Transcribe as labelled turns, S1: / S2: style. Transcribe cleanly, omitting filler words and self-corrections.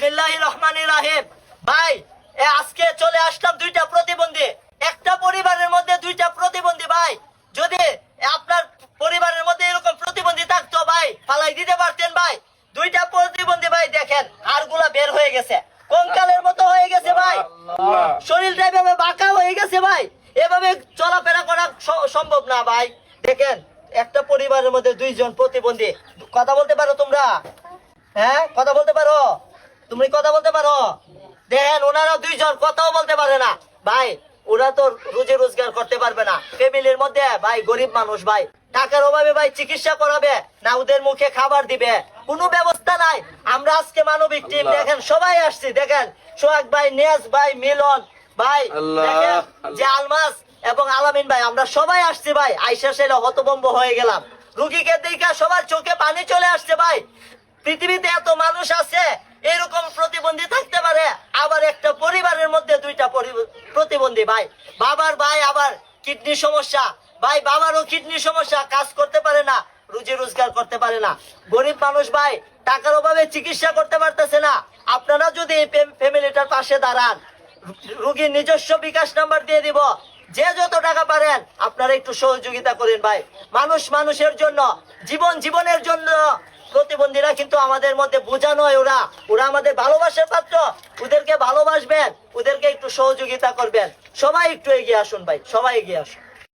S1: বিসমিল্লাহির রহমানির রহিম। ভাই আজকে চলে আসলাম দুইটা প্রতিবন্ধী, একটা পরিবারের মধ্যে দুইটা প্রতিবন্ধী। ভাই যদি আপনার পরিবারের মধ্যে এরকম প্রতিবন্ধী থাকতো ভাই ফালাই দিতে পারতেন। ভাই দুইটা প্রতিবন্ধী, ভাই দেখেন হাড়গুলা বের হয়ে গেছে, কঙ্কালের মতো হয়ে গেছে ভাই, শরীরটা এভাবে বাঁকা হয়ে গেছে ভাই, এভাবে চলাফেরা করা সম্ভব না ভাই। দেখেন একটা পরিবারের মধ্যে দুইজন প্রতিবন্ধী। কথা বলতে পারো তোমরা? হ্যাঁ কথা বলতে পারো? তুমি কথা বলতে পারো? দেখেন ওনারা দুইজন কথাও বলতে পারে না ভাই। ওরা তো রুজি রোজগার করতে পারবে না, ফ্যামিলির মধ্যে ভাই গরিব মানুষ ভাই, টাকার অভাবে ভাই চিকিৎসা করাবে না, ওদের মুখে খাবার দিবে, কোনো ব্যবস্থা নাই। আমরা আজকে মানবিক টিম দেখেন সবাই আসছি, দেখেন সোহাগ ভাই, নেস ভাই, মিলন ভাই, দেখেন যে আলমাস এবং আলামিন ভাই, আমরা সবাই আসছি ভাই। আইসা সেটা হতভম্ব হয়ে গেলাম, রুগীকে দেখা সবার চোখে পানি চলে আসছে ভাই। পৃথিবীতে এত মানুষ আছে এরকম প্রতিবন্ধী থাকতে পারে, আবার একটা পরিবারের মধ্যে দুইটা প্রতিবন্ধী ভাই। বাবার ভাই আবার কিডনি সমস্যা ভাই, বাবারও কিডনি সমস্যা, কাজ করতে পারে না, রুজি রোজগার করতে পারে না, গরিব মানুষ ভাই, টাকার অভাবে চিকিৎসা করতে পারতেছে না। আপনারা যদি এই ফ্যামিলিটার পাশে দাঁড়ান, রুগীর নিজস্ব বিকাশ নাম্বার দিয়ে দিব, যে যত টাকা পারেন আপনারা একটু সহযোগিতা করেন ভাই। মানুষ মানুষের জন্য, জীবন জীবনের জন্য। প্রতিবন্ধীরা কিন্তু আমাদের মধ্যে বোঝা নয়, ওরা ওরা আমাদের ভালোবাসার পাত্র, ওদেরকে ভালোবাসবেন, ওদেরকে একটু সহযোগিতা করবেন। সবাই একটু এগিয়ে আসুন ভাই, সবাই এগিয়ে আসুন।